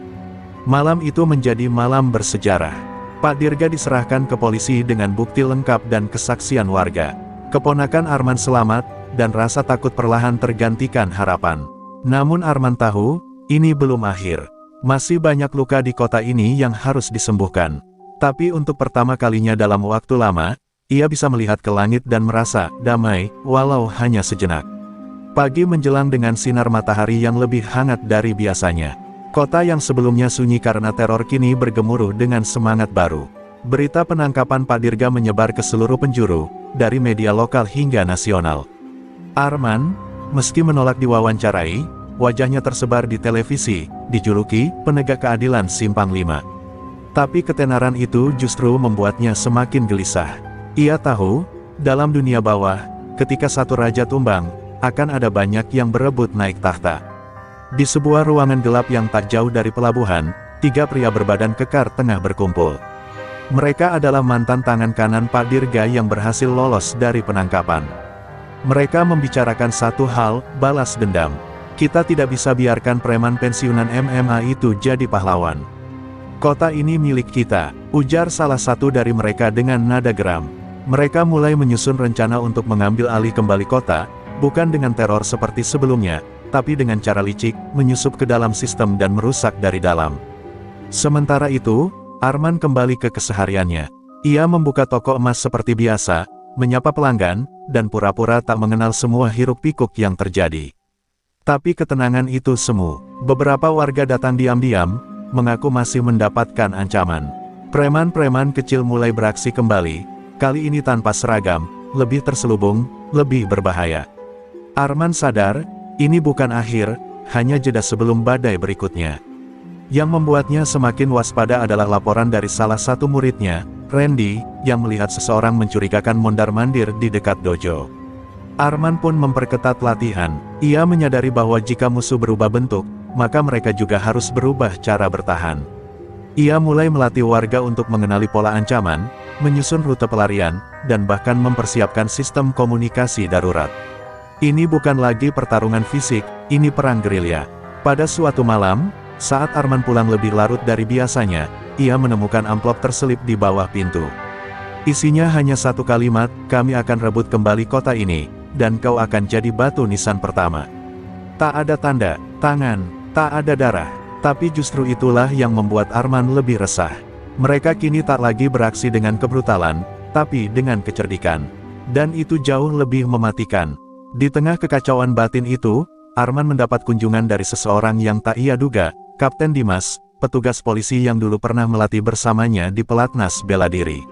Malam itu menjadi malam bersejarah. Pak Dirga diserahkan ke polisi dengan bukti lengkap dan kesaksian warga. Keponakan Arman selamat, dan rasa takut perlahan tergantikan harapan. Namun Arman tahu, ini belum akhir. Masih banyak luka di kota ini yang harus disembuhkan. Tapi untuk pertama kalinya dalam waktu lama, ia bisa melihat ke langit dan merasa damai, walau hanya sejenak. Pagi menjelang dengan sinar matahari yang lebih hangat dari biasanya. Kota yang sebelumnya sunyi karena teror kini bergemuruh dengan semangat baru. Berita penangkapan Pak Dirga menyebar ke seluruh penjuru, dari media lokal hingga nasional. Arman, meski menolak diwawancarai, wajahnya tersebar di televisi, dijuluki penegak keadilan Simpang 5. Tapi ketenaran itu justru membuatnya semakin gelisah. Ia tahu, dalam dunia bawah, ketika satu raja tumbang, akan ada banyak yang berebut naik tahta. Di sebuah ruangan gelap yang tak jauh dari pelabuhan, 3 pria berbadan kekar tengah berkumpul. Mereka adalah mantan tangan kanan Pak Dirga yang berhasil lolos dari penangkapan. Mereka membicarakan satu hal, balas dendam. "Kita tidak bisa biarkan preman pensiunan MMA itu jadi pahlawan. Kota ini milik kita," ujar salah satu dari mereka dengan nada geram. Mereka mulai menyusun rencana untuk mengambil alih kembali kota, bukan dengan teror seperti sebelumnya, tapi dengan cara licik, menyusup ke dalam sistem dan merusak dari dalam. Sementara itu, Arman kembali ke kesehariannya. Ia membuka toko emas seperti biasa, menyapa pelanggan, dan pura-pura tak mengenal semua hiruk-pikuk yang terjadi. Tapi ketenangan itu semu. Beberapa warga datang diam-diam, mengaku masih mendapatkan ancaman. Preman-preman kecil mulai beraksi kembali, kali ini tanpa seragam, lebih terselubung, lebih berbahaya. Arman sadar, ini bukan akhir, hanya jeda sebelum badai berikutnya. Yang membuatnya semakin waspada adalah laporan dari salah satu muridnya, Randy, yang melihat seseorang mencurigakan mondar-mandir di dekat dojo. Arman pun memperketat latihan. Ia menyadari bahwa jika musuh berubah bentuk, maka mereka juga harus berubah cara bertahan. Ia mulai melatih warga untuk mengenali pola ancaman, menyusun rute pelarian, dan bahkan mempersiapkan sistem komunikasi darurat. Ini bukan lagi pertarungan fisik, ini perang gerilya. Pada suatu malam, saat Arman pulang lebih larut dari biasanya, ia menemukan amplop terselip di bawah pintu. Isinya hanya satu kalimat, "Kami akan rebut kembali kota ini, dan kau akan jadi batu nisan pertama." Tak ada tanda tangan, tak ada darah, tapi justru itulah yang membuat Arman lebih resah. Mereka kini tak lagi beraksi dengan kebrutalan, tapi dengan kecerdikan. Dan itu jauh lebih mematikan. Di tengah kekacauan batin itu, Arman mendapat kunjungan dari seseorang yang tak ia duga, Kapten Dimas, petugas polisi yang dulu pernah melatih bersamanya di pelatnas bela diri.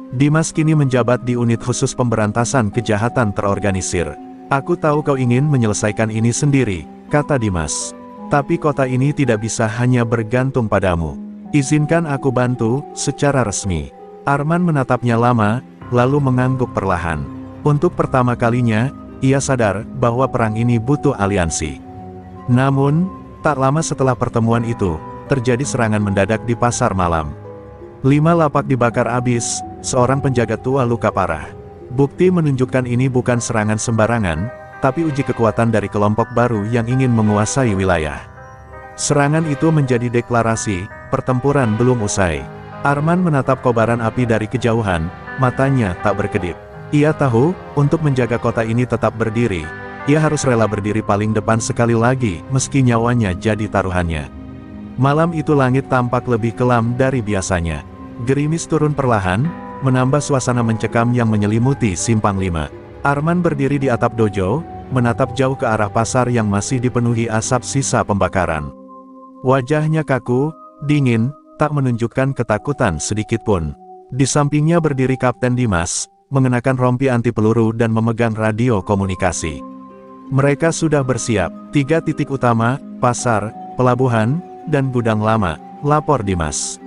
Dimas kini menjabat di unit khusus pemberantasan kejahatan terorganisir. "Aku tahu kau ingin menyelesaikan ini sendiri," kata Dimas. "Tapi kota ini tidak bisa hanya bergantung padamu. Izinkan aku bantu, secara resmi." Arman menatapnya lama, lalu mengangguk perlahan. Untuk pertama kalinya, ia sadar bahwa perang ini butuh aliansi. Namun, tak lama setelah pertemuan itu, terjadi serangan mendadak di pasar malam. 5 lapak dibakar habis, seorang penjaga tua luka parah. Bukti menunjukkan ini bukan serangan sembarangan, tapi uji kekuatan dari kelompok baru yang ingin menguasai wilayah. Serangan itu menjadi deklarasi, pertempuran belum usai. Arman menatap kobaran api dari kejauhan, matanya tak berkedip. Ia tahu, untuk menjaga kota ini tetap berdiri, ia harus rela berdiri paling depan sekali lagi, meski nyawanya jadi taruhannya. Malam itu langit tampak lebih kelam dari biasanya. Gerimis turun perlahan, menambah suasana mencekam yang menyelimuti Simpang 5. Arman berdiri di atap dojo, menatap jauh ke arah pasar yang masih dipenuhi asap sisa pembakaran. Wajahnya kaku, dingin, tak menunjukkan ketakutan sedikitpun. Di sampingnya berdiri Kapten Dimas, mengenakan rompi anti peluru dan memegang radio komunikasi. Mereka sudah bersiap. 3 titik utama, pasar, pelabuhan, dan gudang lama, lapor Dimas.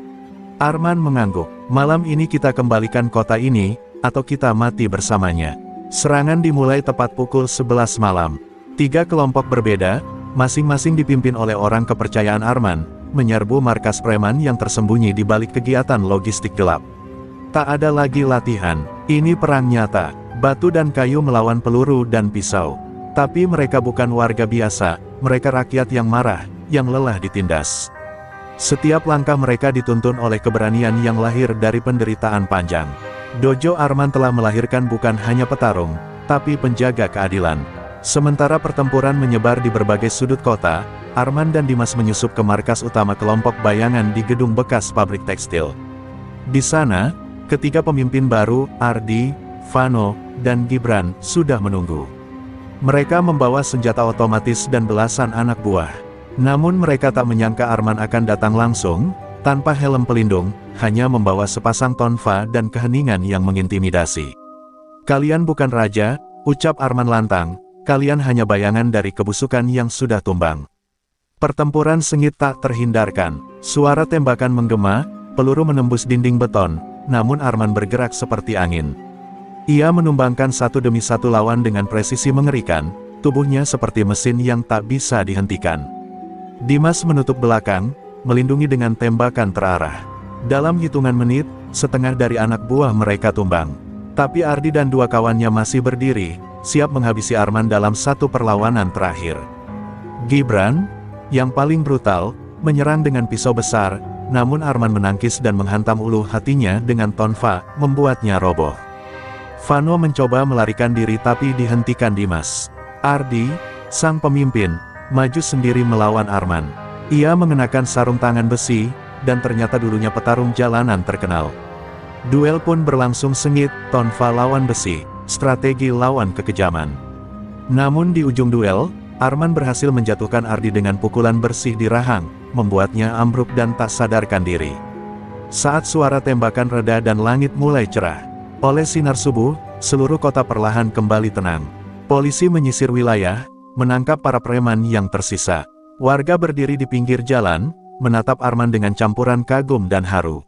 Arman mengangguk. Malam ini kita kembalikan kota ini, atau kita mati bersamanya. Serangan dimulai tepat pukul 11 malam. 3 kelompok berbeda, masing-masing dipimpin oleh orang kepercayaan Arman, menyerbu markas preman yang tersembunyi di balik kegiatan logistik gelap. Tak ada lagi latihan, ini perang nyata, batu dan kayu melawan peluru dan pisau. Tapi mereka bukan warga biasa, mereka rakyat yang marah, yang lelah ditindas. Setiap langkah mereka dituntun oleh keberanian yang lahir dari penderitaan panjang. Dojo Arman telah melahirkan bukan hanya petarung, tapi penjaga keadilan. Sementara pertempuran menyebar di berbagai sudut kota, Arman dan Dimas menyusup ke markas utama kelompok bayangan di gedung bekas pabrik tekstil. Di sana, ketiga pemimpin baru, Ardi, Vano, dan Gibran, sudah menunggu. Mereka membawa senjata otomatis dan belasan anak buah. Namun mereka tak menyangka Arman akan datang langsung, tanpa helm pelindung, hanya membawa sepasang tonfa dan keheningan yang mengintimidasi. "Kalian bukan raja," ucap Arman lantang, "kalian hanya bayangan dari kebusukan yang sudah tumbang." Pertempuran sengit tak terhindarkan. Suara tembakan menggema, peluru menembus dinding beton, namun Arman bergerak seperti angin. Ia menumbangkan satu demi satu lawan dengan presisi mengerikan, tubuhnya seperti mesin yang tak bisa dihentikan. Dimas menutup belakang, melindungi dengan tembakan terarah. Dalam hitungan menit, setengah dari anak buah mereka tumbang. Tapi Ardi dan 2 kawannya masih berdiri, siap menghabisi Arman dalam satu perlawanan terakhir. Gibran, yang paling brutal, menyerang dengan pisau besar, namun Arman menangkis dan menghantam ulu hatinya dengan tonfa, membuatnya roboh. Vano mencoba melarikan diri tapi dihentikan Dimas. Ardi, sang pemimpin, maju sendiri melawan Arman. Ia mengenakan sarung tangan besi, dan ternyata dulunya petarung jalanan terkenal. Duel pun berlangsung sengit, tonfa lawan besi, strategi lawan kekejaman. Namun di ujung duel, Arman berhasil menjatuhkan Ardi dengan pukulan bersih di rahang, membuatnya ambruk dan tak sadarkan diri. Saat suara tembakan reda dan langit mulai cerah, oleh sinar subuh, seluruh kota perlahan kembali tenang. Polisi menyisir wilayah, menangkap para preman yang tersisa. Warga berdiri di pinggir jalan, menatap Arman dengan campuran kagum dan haru.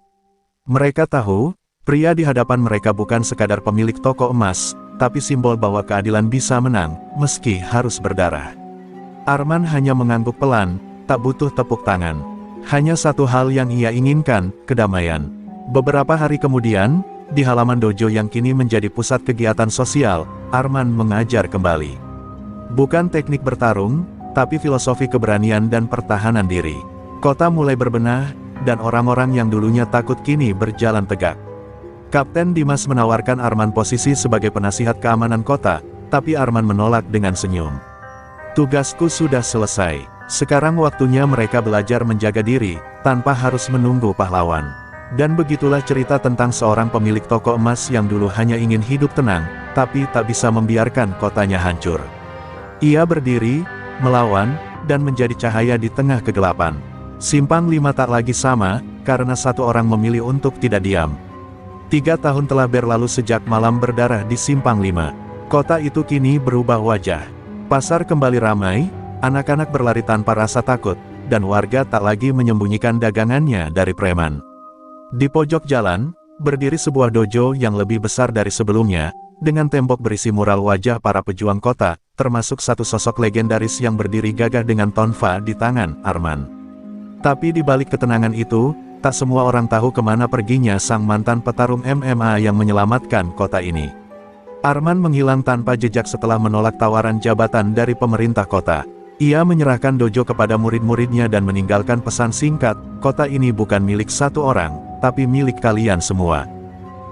Mereka tahu, pria di hadapan mereka bukan sekadar pemilik toko emas, tapi simbol bahwa keadilan bisa menang, meski harus berdarah. Arman hanya mengangguk pelan, tak butuh tepuk tangan. Hanya satu hal yang ia inginkan, kedamaian. Beberapa hari kemudian, di halaman dojo yang kini menjadi pusat kegiatan sosial, Arman mengajar kembali. Bukan teknik bertarung, tapi filosofi keberanian dan pertahanan diri. Kota mulai berbenah, dan orang-orang yang dulunya takut kini berjalan tegak. Kapten Dimas menawarkan Arman posisi sebagai penasihat keamanan kota, tapi Arman menolak dengan senyum. "Tugasku sudah selesai. Sekarang waktunya mereka belajar menjaga diri, tanpa harus menunggu pahlawan." Dan begitulah cerita tentang seorang pemilik toko emas yang dulu hanya ingin hidup tenang, tapi tak bisa membiarkan kotanya hancur. Ia berdiri, melawan, dan menjadi cahaya di tengah kegelapan. Simpang 5 tak lagi sama, karena satu orang memilih untuk tidak diam. 3 tahun telah berlalu sejak malam berdarah di Simpang 5. Kota itu kini berubah wajah. Pasar kembali ramai, anak-anak berlari tanpa rasa takut, dan warga tak lagi menyembunyikan dagangannya dari preman. Di pojok jalan, berdiri sebuah dojo yang lebih besar dari sebelumnya, dengan tembok berisi mural wajah para pejuang kota, termasuk satu sosok legendaris yang berdiri gagah dengan tonfa di tangan, Arman. Tapi di balik ketenangan itu, tak semua orang tahu kemana perginya sang mantan petarung MMA yang menyelamatkan kota ini. Arman menghilang tanpa jejak setelah menolak tawaran jabatan dari pemerintah kota. Ia menyerahkan dojo kepada murid-muridnya dan meninggalkan pesan singkat, "Kota ini bukan milik satu orang, tapi milik kalian semua.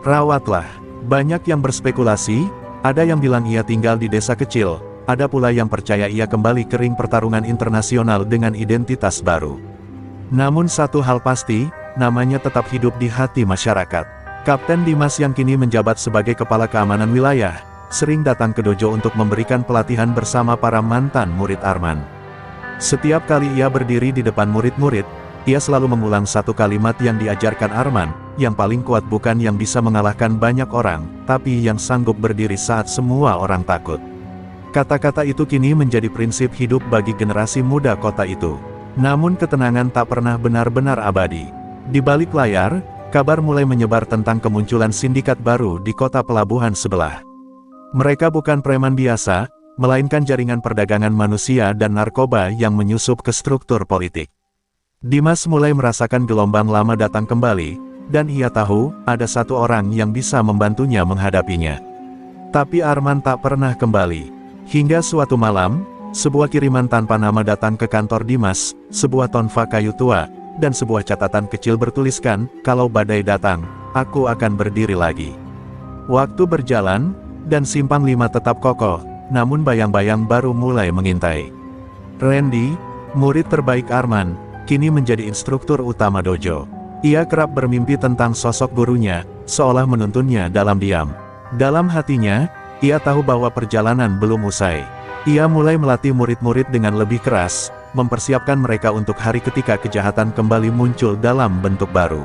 Rawatlah." Banyak yang berspekulasi, ada yang bilang ia tinggal di desa kecil, ada pula yang percaya ia kembali ke ring pertarungan internasional dengan identitas baru. Namun satu hal pasti, namanya tetap hidup di hati masyarakat. Kapten Dimas yang kini menjabat sebagai kepala keamanan wilayah, sering datang ke dojo untuk memberikan pelatihan bersama para mantan murid Arman. Setiap kali ia berdiri di depan murid-murid, ia selalu mengulang satu kalimat yang diajarkan Arman, yang paling kuat bukan yang bisa mengalahkan banyak orang, tapi yang sanggup berdiri saat semua orang takut. Kata-kata itu kini menjadi prinsip hidup bagi generasi muda kota itu. Namun ketenangan tak pernah benar-benar abadi. Di balik layar, kabar mulai menyebar tentang kemunculan sindikat baru di kota pelabuhan sebelah. Mereka bukan preman biasa, melainkan jaringan perdagangan manusia dan narkoba yang menyusup ke struktur politik. Dimas mulai merasakan gelombang lama datang kembali, dan ia tahu, ada satu orang yang bisa membantunya menghadapinya. Tapi Arman tak pernah kembali. Hingga suatu malam, sebuah kiriman tanpa nama datang ke kantor Dimas, sebuah tonfa kayu tua, dan sebuah catatan kecil bertuliskan, "Kalau badai datang, aku akan berdiri lagi." Waktu berjalan, dan simpang 5 tetap kokoh, namun bayang-bayang baru mulai mengintai. Randy, murid terbaik Arman, kini menjadi instruktur utama dojo. Ia kerap bermimpi tentang sosok gurunya, seolah menuntunnya dalam diam. Dalam hatinya, ia tahu bahwa perjalanan belum usai. Ia mulai melatih murid-murid dengan lebih keras, mempersiapkan mereka untuk hari ketika kejahatan kembali muncul dalam bentuk baru.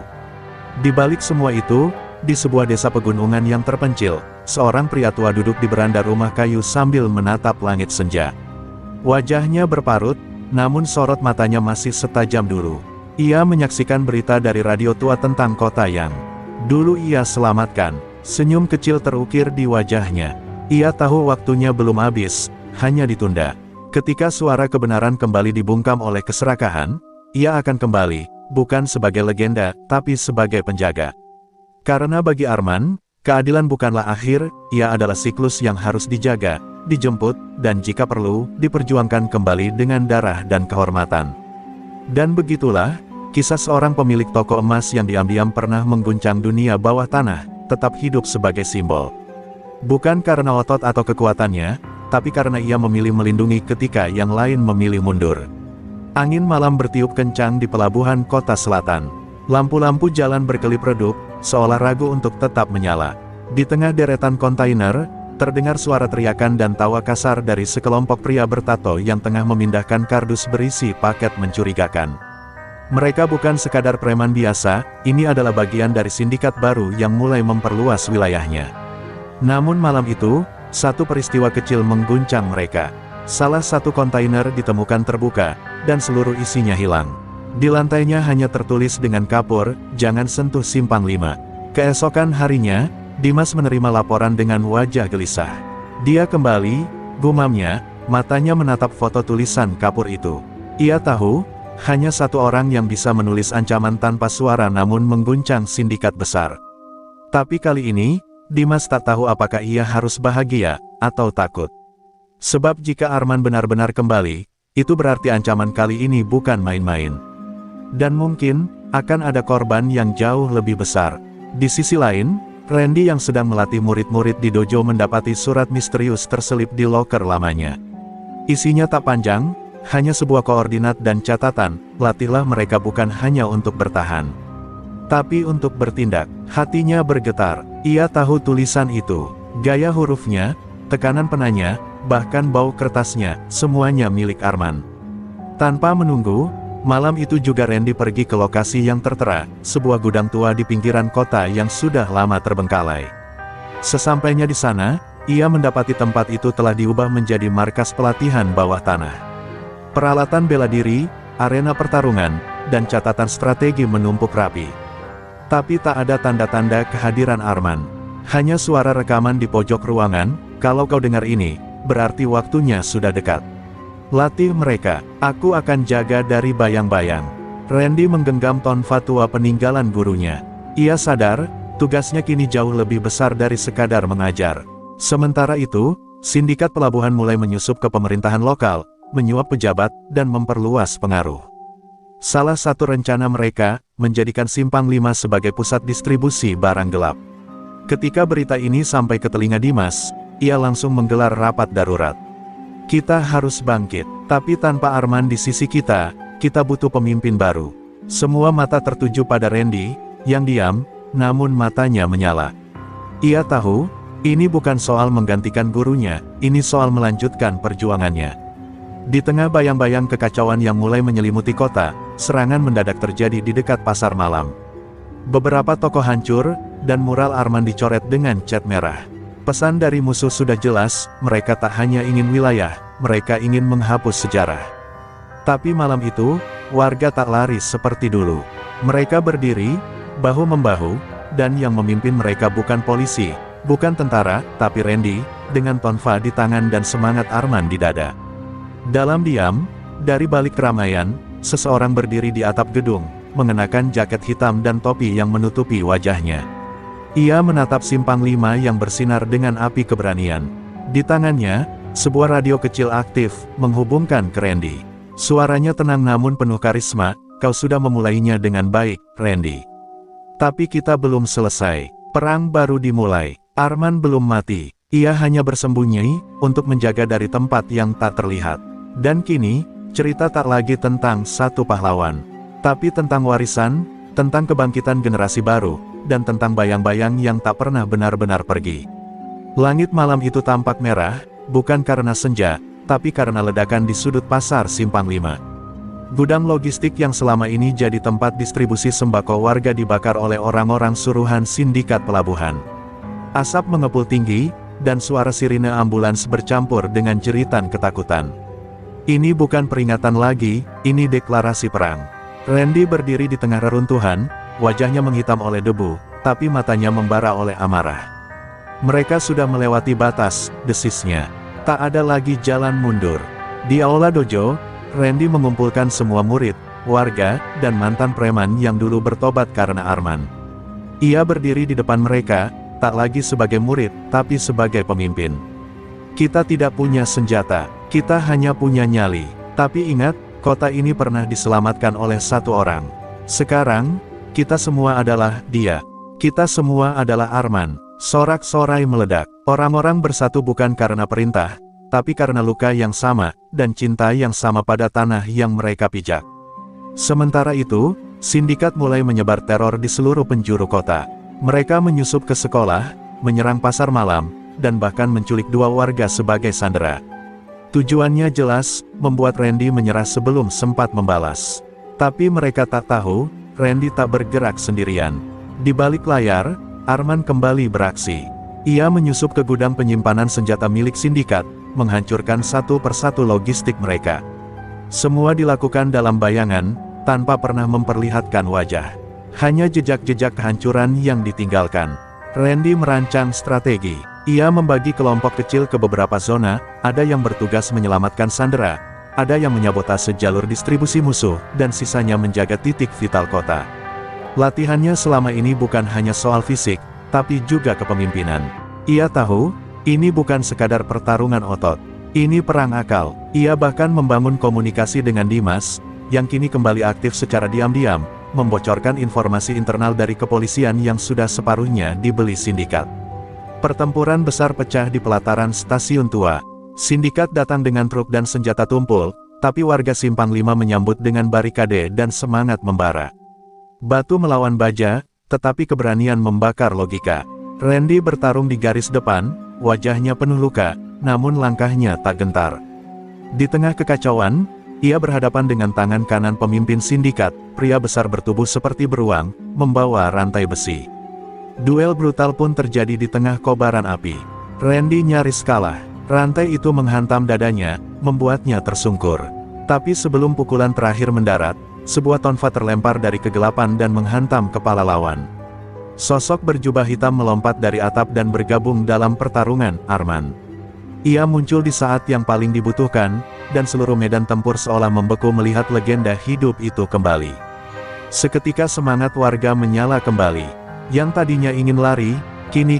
Di balik semua itu, di sebuah desa pegunungan yang terpencil, seorang pria tua duduk di beranda rumah kayu sambil menatap langit senja. Wajahnya berparut, namun sorot matanya masih setajam dulu. Ia menyaksikan berita dari radio tua tentang kota yang dulu ia selamatkan. Senyum kecil terukir di wajahnya. Ia tahu waktunya belum habis, hanya ditunda. Ketika suara kebenaran kembali dibungkam oleh keserakahan, ia akan kembali, bukan sebagai legenda, tapi sebagai penjaga. Karena bagi Arman, keadilan bukanlah akhir, ia adalah siklus yang harus dijaga, dijemput, dan jika perlu, diperjuangkan kembali dengan darah dan kehormatan. Dan begitulah, kisah seorang pemilik toko emas yang diam-diam pernah mengguncang dunia bawah tanah, tetap hidup sebagai simbol. Bukan karena otot atau kekuatannya, tapi karena ia memilih melindungi ketika yang lain memilih mundur. Angin malam bertiup kencang di pelabuhan kota selatan. Lampu-lampu jalan berkelip redup, seolah ragu untuk tetap menyala. Di tengah deretan kontainer, terdengar suara teriakan dan tawa kasar dari sekelompok pria bertato yang tengah memindahkan kardus berisi paket mencurigakan. Mereka bukan sekadar preman biasa, ini adalah bagian dari sindikat baru yang mulai memperluas wilayahnya. Namun malam itu, satu peristiwa kecil mengguncang mereka. Salah satu kontainer ditemukan terbuka, dan seluruh isinya hilang. Di lantainya hanya tertulis dengan kapur, "Jangan sentuh simpang 5. Keesokan harinya, Dimas menerima laporan dengan wajah gelisah. Dia kembali, gumamnya, matanya menatap foto tulisan kapur itu. Ia tahu, hanya satu orang yang bisa menulis ancaman tanpa suara namun mengguncang sindikat besar. Tapi kali ini, Dimas tak tahu apakah ia harus bahagia, atau takut. Sebab jika Arman benar-benar kembali, itu berarti ancaman kali ini bukan main-main. Dan mungkin, akan ada korban yang jauh lebih besar. Di sisi lain, Randy yang sedang melatih murid-murid di dojo mendapati surat misterius terselip di loker lamanya. Isinya tak panjang, hanya sebuah koordinat dan catatan, latihlah mereka bukan hanya untuk bertahan, tapi untuk bertindak. Hatinya bergetar, ia tahu tulisan itu, gaya hurufnya, tekanan penanya, bahkan bau kertasnya, semuanya milik Arman. Tanpa menunggu, malam itu juga Randy pergi ke lokasi yang tertera, sebuah gudang tua di pinggiran kota yang sudah lama terbengkalai. Sesampainya di sana, ia mendapati tempat itu telah diubah menjadi markas pelatihan bawah tanah. Peralatan bela diri, arena pertarungan, dan catatan strategi menumpuk rapi. Tapi tak ada tanda-tanda kehadiran Arman. Hanya suara rekaman di pojok ruangan, "Kalau kau dengar ini, berarti waktunya sudah dekat. Latih mereka, aku akan jaga dari bayang-bayang." Randy menggenggam tonfa tua peninggalan gurunya. Ia sadar, tugasnya kini jauh lebih besar dari sekadar mengajar. Sementara itu, sindikat pelabuhan mulai menyusup ke pemerintahan lokal, menyuap pejabat, dan memperluas pengaruh. Salah satu rencana mereka, menjadikan Simpang 5 sebagai pusat distribusi barang gelap. Ketika berita ini sampai ke telinga Dimas, ia langsung menggelar rapat darurat. "Kita harus bangkit, tapi tanpa Arman di sisi kita butuh pemimpin baru." Semua mata tertuju pada Randy, yang diam, namun matanya menyala. Ia tahu, ini bukan soal menggantikan gurunya, ini soal melanjutkan perjuangannya. Di tengah bayang-bayang kekacauan yang mulai menyelimuti kota, serangan mendadak terjadi di dekat pasar malam. Beberapa toko hancur, dan mural Arman dicoret dengan cat merah. Pesan dari musuh sudah jelas, mereka tak hanya ingin wilayah, mereka ingin menghapus sejarah. Tapi malam itu, warga tak lari seperti dulu. Mereka berdiri, bahu-membahu, dan yang memimpin mereka bukan polisi, bukan tentara, tapi Randy, dengan tonfa di tangan dan semangat Arman di dada. Dalam diam, dari balik keramaian, seseorang berdiri di atap gedung, mengenakan jaket hitam dan topi yang menutupi wajahnya. Ia menatap simpang 5 yang bersinar dengan api keberanian. Di tangannya, sebuah radio kecil aktif, menghubungkan ke Randy. Suaranya tenang namun penuh karisma, "Kau sudah memulainya dengan baik, Randy. Tapi kita belum selesai. Perang baru dimulai. Arman belum mati. Ia hanya bersembunyi, untuk menjaga dari tempat yang tak terlihat. Dan kini, cerita tak lagi tentang satu pahlawan. Tapi tentang warisan, tentang kebangkitan generasi baru, dan tentang bayang-bayang yang tak pernah benar-benar pergi." Langit malam itu tampak merah, bukan karena senja, tapi karena ledakan di sudut pasar Simpang 5. Gudang logistik yang selama ini jadi tempat distribusi sembako warga dibakar oleh orang-orang suruhan sindikat pelabuhan. Asap mengepul tinggi, dan suara sirine ambulans bercampur dengan jeritan ketakutan. Ini bukan peringatan lagi, ini deklarasi perang. Randy berdiri di tengah reruntuhan, wajahnya menghitam oleh debu, tapi matanya membara oleh amarah. Mereka sudah melewati batas, desisnya. Tak ada lagi jalan mundur. Di aula dojo, Randy mengumpulkan semua murid, warga, dan mantan preman yang dulu bertobat karena Arman. Ia berdiri di depan mereka, tak lagi sebagai murid, tapi sebagai pemimpin. "Kita tidak punya senjata, kita hanya punya nyali. Tapi ingat, kota ini pernah diselamatkan oleh satu orang. Sekarang, kita semua adalah dia. Kita semua adalah Arman." Sorak-sorai meledak. Orang-orang bersatu bukan karena perintah, tapi karena luka yang sama, dan cinta yang sama pada tanah yang mereka pijak. Sementara itu, sindikat mulai menyebar teror di seluruh penjuru kota. Mereka menyusup ke sekolah, menyerang pasar malam, dan bahkan menculik 2 warga sebagai sandera. Tujuannya jelas, membuat Randy menyerah sebelum sempat membalas. Tapi mereka tak tahu, Randy tak bergerak sendirian. Di balik layar, Arman kembali beraksi. Ia menyusup ke gudang penyimpanan senjata milik sindikat, menghancurkan satu persatu logistik mereka. Semua dilakukan dalam bayangan, tanpa pernah memperlihatkan wajah. Hanya jejak-jejak kehancuran yang ditinggalkan. Randy merancang strategi. Ia membagi kelompok kecil ke beberapa zona, ada yang bertugas menyelamatkan sandera, ada yang menyabotase jalur distribusi musuh, dan sisanya menjaga titik vital kota. Latihannya selama ini bukan hanya soal fisik, tapi juga kepemimpinan. Ia tahu, ini bukan sekadar pertarungan otot. Ini perang akal. Ia bahkan membangun komunikasi dengan Dimas, yang kini kembali aktif secara diam-diam, membocorkan informasi internal dari kepolisian yang sudah separuhnya dibeli sindikat. Pertempuran besar pecah di pelataran stasiun tua. Sindikat datang dengan truk dan senjata tumpul, tapi warga Simpang 5 menyambut dengan barikade dan semangat membara. Batu melawan baja, tetapi keberanian membakar logika. Randy bertarung di garis depan, wajahnya penuh luka, namun langkahnya tak gentar. Di tengah kekacauan, ia berhadapan dengan tangan kanan pemimpin sindikat, pria besar bertubuh seperti beruang, membawa rantai besi. Duel brutal pun terjadi di tengah kobaran api. Randy nyaris kalah. Rantai itu menghantam dadanya, membuatnya tersungkur. Tapi sebelum pukulan terakhir mendarat, sebuah tonfa terlempar dari kegelapan dan menghantam kepala lawan. Sosok berjubah hitam melompat dari atap dan bergabung dalam pertarungan, Arman. Ia muncul di saat yang paling dibutuhkan, dan seluruh medan tempur seolah membeku melihat legenda hidup itu kembali. Seketika semangat warga menyala kembali. Yang tadinya ingin lari, kini